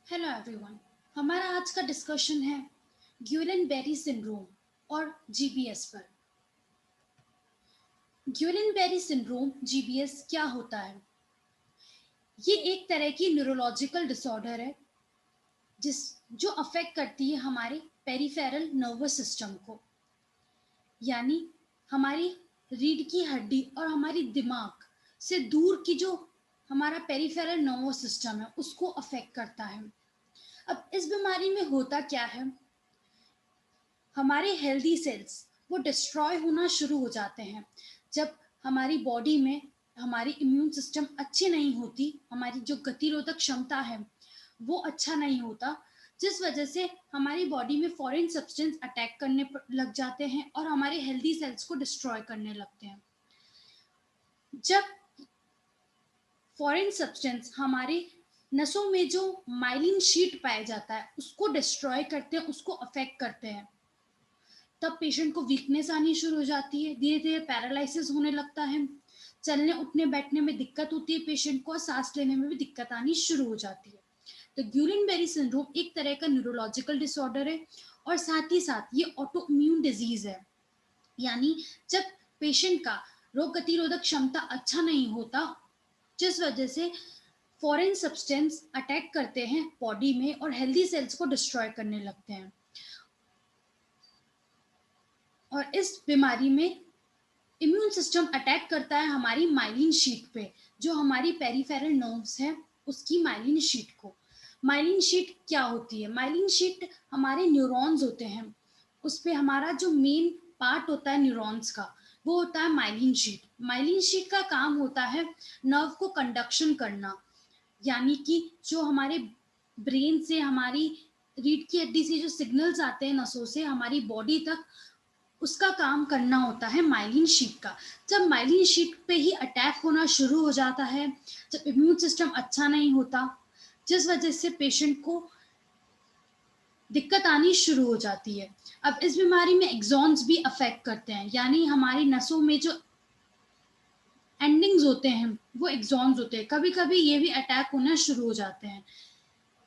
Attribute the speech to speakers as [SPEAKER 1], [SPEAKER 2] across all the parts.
[SPEAKER 1] Hello everyone. हमारा आज का डिस्कशन है ग्यूलेन बेरी सिंड्रोम और जीबीएस पर। ग्यूलेन बेरी सिंड्रोम जीबीएस क्या होता है? ये एक तरह की न्यूरोलॉजिकल डिसऑर्डर है जिस जो अफेक्ट करती है हमारे पेरिफेरल नर्वस सिस्टम को, यानी हमारी रीढ़ की हड्डी और हमारी दिमाग से दूर की जो हमारा पेरिफेरल नर्वस सिस्टम है उसको अफेक्ट करता है। अब इस बीमारी में होता क्या है, हमारे हेल्दी सेल्स वो डिस्ट्रॉय होना शुरू हो जाते हैं जब हमारी बॉडी में हमारी इम्यून सिस्टम अच्छी नहीं होती, हमारी जो गतिरोधक क्षमता है वो अच्छा नहीं होता, जिस वजह से हमारी बॉडी में फॉरेन सब्सटेंस अटैक करने लग जाते हैं और हमारे हेल्दी सेल्स को डिस्ट्रॉय करने लगते हैं। जब फॉरेन सब्सटेंस हमारे नसों में जो माइलिन शीट पाया जाता है उसको डिस्ट्रॉय करते हैं, उसको अफेक्ट करते हैं, तब पेशेंट को वीकनेस आनी शुरू हो जाती है, धीरे धीरे पैरालिसिस होने लगता है, चलने उठने बैठने में दिक्कत होती है पेशेंट को, और सांस लेने में भी दिक्कत आनी शुरू हो जाती है। तो ग्यूलिन बेरी सिंड्रोम एक तरह का न्यूरोलॉजिकल डिसऑर्डर है और साथ ही साथ ये ऑटो इम्यून डिजीज है, यानी जब पेशेंट का रोग प्रतिरोधक क्षमता अच्छा नहीं होता, जिस वजह से फॉरेन सब्सटेंस अटैक करते हैं बॉडी में और हेल्दी सेल्स को डिस्ट्रॉय करने लगते हैं। और इस बीमारी में इम्यून सिस्टम अटैक करता है हमारी माइलिन शीट पे, जो हमारी पेरिफेरल नर्व्स है उसकी माइलिन शीट को। माइलिन शीट क्या होती है? माइलिन शीट हमारे न्यूरॉन्स होते हैं, उस पे हमारा जो मेन पार्ट होता है न्यूरॉन्स का वो होता है माइलिन शीट। माइलिन शीट का काम होता है नर्व को कंडक्शन करना, यानी कि जो हमारे ब्रेन से हमारी रीढ़ की हड्डी से जो सिग्नल्स आते हैं नसों से हमारी बॉडी तक, उसका काम करना होता है माइलिन शीट का। जब माइलिन शीट पे ही अटैक होना शुरू हो जाता है, जब इम्यून सिस्टम अच्छा नहीं होता, जिस वजह से पेशेंट को दिक्कत आनी शुरू हो जाती है। अब इस बीमारी में एक्सॉन्स भी अफेक्ट करते हैं, यानी हमारी नसों में जो एंडिंग्स होते हैं वो एक्सॉन्स होते हैं, कभी कभी ये भी अटैक होना शुरू हो जाते हैं।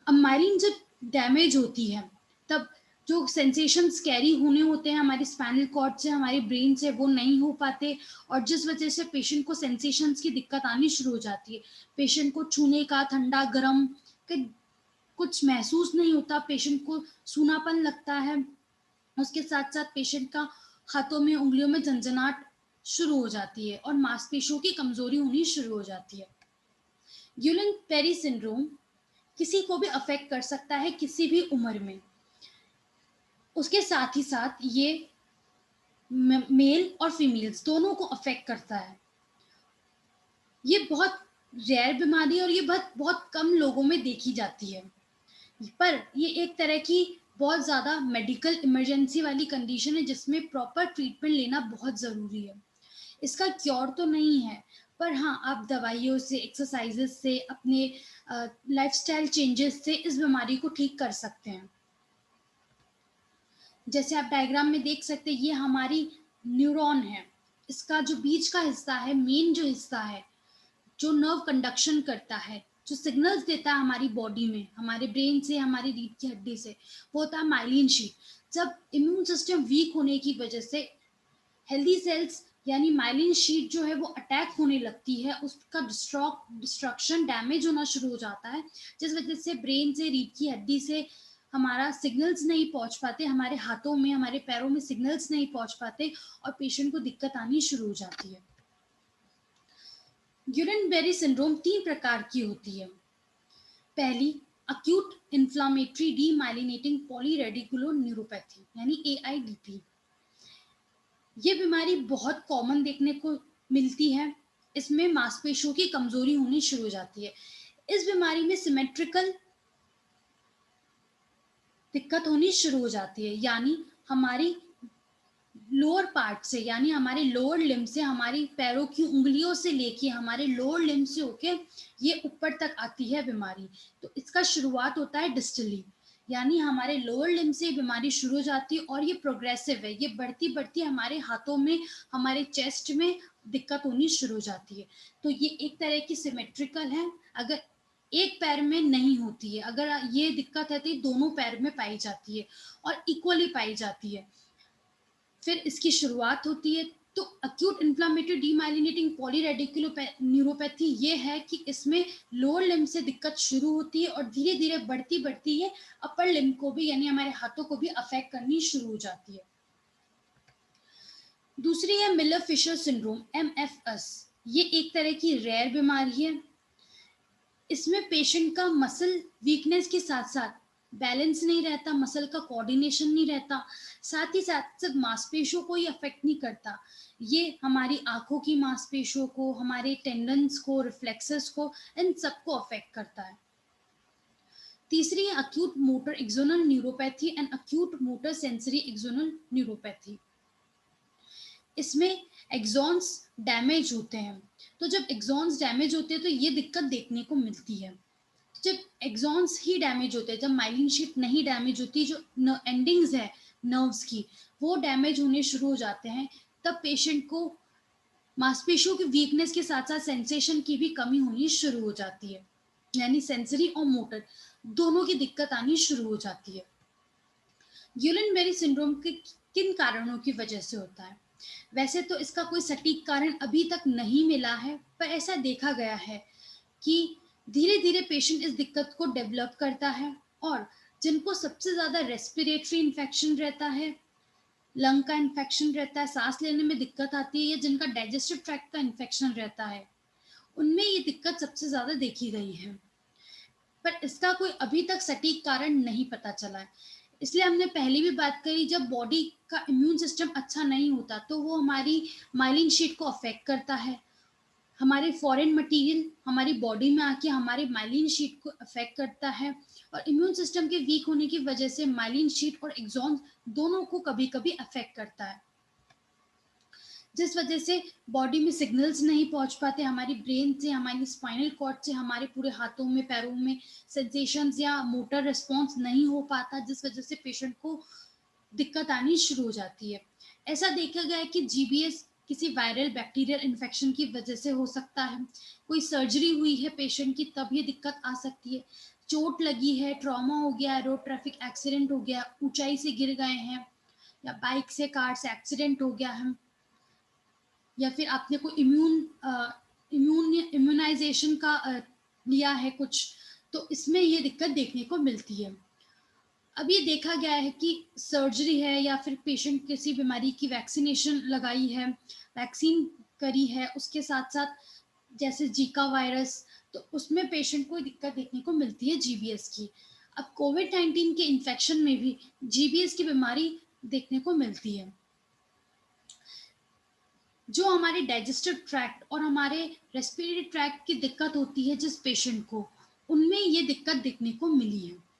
[SPEAKER 1] अब माइलिन जब डैमेज होती है तब जो सेंसेशंस कैरी होने होते हैं हमारी स्पाइनल कॉर्ड से हमारी ब्रेन से वो नहीं हो पाते, और जिस वजह से पेशेंट को सेंसेशंस की दिक्कत आनी शुरू हो जाती है। पेशेंट को छूने का, ठंडा गर्म का कुछ महसूस नहीं होता, पेशेंट को सूनापन लगता है, उसके साथ साथ पेशेंट का हाथों में उंगलियों में झंझनाहट शुरू हो जाती है और मांसपेशियों की कमजोरी होनी शुरू हो जाती है। ग्यूलिन पेरी सिंड्रोम किसी को भी अफेक्ट कर सकता है किसी भी उम्र में। उसके साथ ही साथ ये मेल और फीमेल्स दोनों को अफेक्ट करता है। ये बहुत रेयर बीमारी है और ये बहुत बहुत कम लोगों में देखी जाती है, पर ये एक तरह की बहुत ज़्यादा मेडिकल इमरजेंसी वाली कंडीशन है जिसमें प्रॉपर ट्रीटमेंट लेना बहुत ज़रूरी है। इसका क्योर तो नहीं है, पर हाँ आप दवाइयों से, एक्सरसाइजेस से, अपने लाइफस्टाइल चेंजेस से इस बीमारी को ठीक कर सकते हैं। जैसे आप डायग्राम में देख सकते हैं, ये हमारी न्यूरॉन है, इसका जो बीच का हिस्सा है, मेन जो हिस्सा है जो नर्व कंडक्शन करता है, जो सिग्नल्स देता है हमारी बॉडी में, हमारे ब्रेन से, हमारी रीढ़ की हड्डी से, वो होता है माइलिन शीट। जब इम्यून सिस्टम वीक होने की वजह से हेल्दी सेल्स यानी माइलिन शीट जो है वो अटैक होने लगती है, उसका डिस्ट्रक्शन, डैमेज होना शुरू हो जाता है, जिस वजह से ब्रेन से, रीढ़ की हड्डी से हमारा सिग्नल्स नहीं पहुंच पाते, हमारे हाथों में, हमारे पैरों में सिग्नल्स नहीं पहुंच पाते और पेशेंट को दिक्कत आनी शुरू हो जाती है। ग्यूलिन बेरी सिंड्रोम 3 प्रकार की होती है। पहली, अक्यूट इन्फ्लामेटरी डीमाइलिनेटिंग पॉलीरेडिकुलर न्यूरोपैथी यानी एआईडीपी। ये बीमारी बहुत कॉमन देखने को मिलती है। इसमें मांसपेशियों की कमजोरी होनी शुरू हो जाती है। इस बीमारी में सिमेट्रिकल दिक्कत होनी शुरू हो जाती है, यानी हमारी लोअर पार्ट से, यानी हमारे लोअर लिम्ब से, हमारी पैरों की उंगलियों से लेके हमारे लोअर लिम्ब से होके ये ऊपर तक आती है बीमारी। तो इसका शुरुआत होता है डिस्टली, यानी हमारे लोअर लिम्ब से बीमारी शुरू हो जाती है और ये प्रोग्रेसिव है, ये बढ़ती बढ़ती हमारे हाथों में, हमारे चेस्ट में दिक्कत होनी शुरू हो जाती है। तो ये एक तरह की सिमेट्रिकल है। अगर एक पैर में नहीं होती है। अगर ये दिक्कत है तो ये दोनों पैर में पाई जाती है और इक्वली पाई जाती है। फिर इसकी शुरुआत होती है। तो अक्यूट इन्फ्लेमेटरी डीमाइलिनेटिंग न्यूरोपैथी ये है कि इसमें लोअर लिम्ब से दिक्कत शुरू होती है और धीरे धीरे बढ़ती बढ़ती है अपर लिम्ब को भी, यानी हमारे हाथों को भी अफेक्ट करनी शुरू हो जाती है। दूसरी है मिलर फिशर सिंड्रोम, MFS। ये एक तरह की रेयर बीमारी है। इसमें पेशेंट का मसल वीकनेस के साथ साथ बैलेंस नहीं रहता, मसल का कोऑर्डिनेशन नहीं रहता, साथ ही साथ सिर्फ मांसपेशियों को ही अफेक्ट नहीं करता, ये हमारी आंखों की मांसपेशियों को, हमारे टेंडन्स को, रिफ्लेक्सेस को, इन सबको अफेक्ट करता है। तीसरी है acute motor axonal neuropathy and acute motor sensory axonal neuropathy. इसमें एक्सॉन्स डैमेज होते हैं। तो जब एक्सॉन्स डैमेज होते हैं तो ये दिक्कत देखने को मिलती है। जब एक्सॉन्स ही डैमेज होते हैं, जब माइलिन शीट नहीं डैमेज होती, जो एंडिंग्स है नर्व्स की वो डैमेज होने शुरू हो जाते हैं, तब पेशेंट को मांसपेशियों की वीकनेस के साथ साथ सेंसेशन की भी कमी होनी शुरू हो जाती है, यानी सेंसरी और मोटर दोनों की दिक्कत आनी शुरू हो जाती है। यूलिन-बेरी सिंड्रोम के किन कारणों की वजह से होता है? वैसे तो इसका कोई सटीक कारण अभी तक नहीं मिला है, पर ऐसा देखा गया है कि धीरे-धीरे पेशेंट इस दिक्कत को डेवलप करता है और जिनको सबसे ज़्यादा रेस्पिरेटरी इन्फेक्शन रहता है, लंग का इन्फेक्शन रहता है, सांस लेने में दिक्कत आती है या जिनका डाइजेस्टिव ट्रैक्ट का इन्फेक्शन रहता है, उनमें ये दिक्कत सबसे ज़्यादा देखी गई है। पर इसका कोई अभी तक सटीक कारण नहीं पता चला है। इसलिए हमने पहले भी बात करी, जब बॉडी का इम्यून सिस्टम अच्छा नहीं होता तो वो हमारी माइलिन शीट को अफेक्ट करता है। हमारे फॉरेन मटेरियल हमारी बॉडी में आके हमारे माइलिन शीट को अफेक्ट करता है और इम्यून सिस्टम के वीक होने की वजह से माइलिन शीट और एक्सॉन्स दोनों को कभी-कभी अफेक्ट करता है। जिस वजह से बॉडी में सिग्नल्स नहीं पहुंच पाते, हमारी ब्रेन से, हमारी स्पाइनल कॉर्ड से हमारे पूरे हाथों में, पैरों में सेंसेशंस या मोटर रिस्पॉन्स नहीं हो पाता, जिस वजह से पेशेंट को दिक्कत आनी शुरू हो जाती है। ऐसा देखा गया है कि जीबीएस किसी वायरल बैक्टीरियल इन्फेक्शन की वजह से हो सकता है, कोई सर्जरी हुई है पेशेंट की तब ये दिक्कत आ सकती है, चोट लगी है, ट्रॉमा हो गया है, रोड ट्रैफिक एक्सीडेंट हो गया, ऊंचाई से गिर गए हैं या बाइक से, कार से एक्सीडेंट हो गया है, या फिर आपने कोई इम्यूनाइजेशन का लिया है कुछ, तो इसमें ये दिक्कत देखने को मिलती है। अब ये देखा गया है कि सर्जरी है या फिर पेशेंट किसी बीमारी की वैक्सीनेशन लगाई है, वैक्सीन करी है, उसके साथ साथ जैसे जीका वायरस, तो उसमें पेशेंट को दिक्कत देखने को मिलती है जीबीएस की। अब कोविड-19 के इन्फेक्शन में भी जीबीएस की बीमारी देखने को मिलती है। जो हमारे डाइजेस्टिव ट्रैक्ट और हमारे रेस्पिरेटरी ट्रैक्ट की दिक्कत होती है जिस पेशेंट को, उनमें ये दिक्कत देखने को मिली है।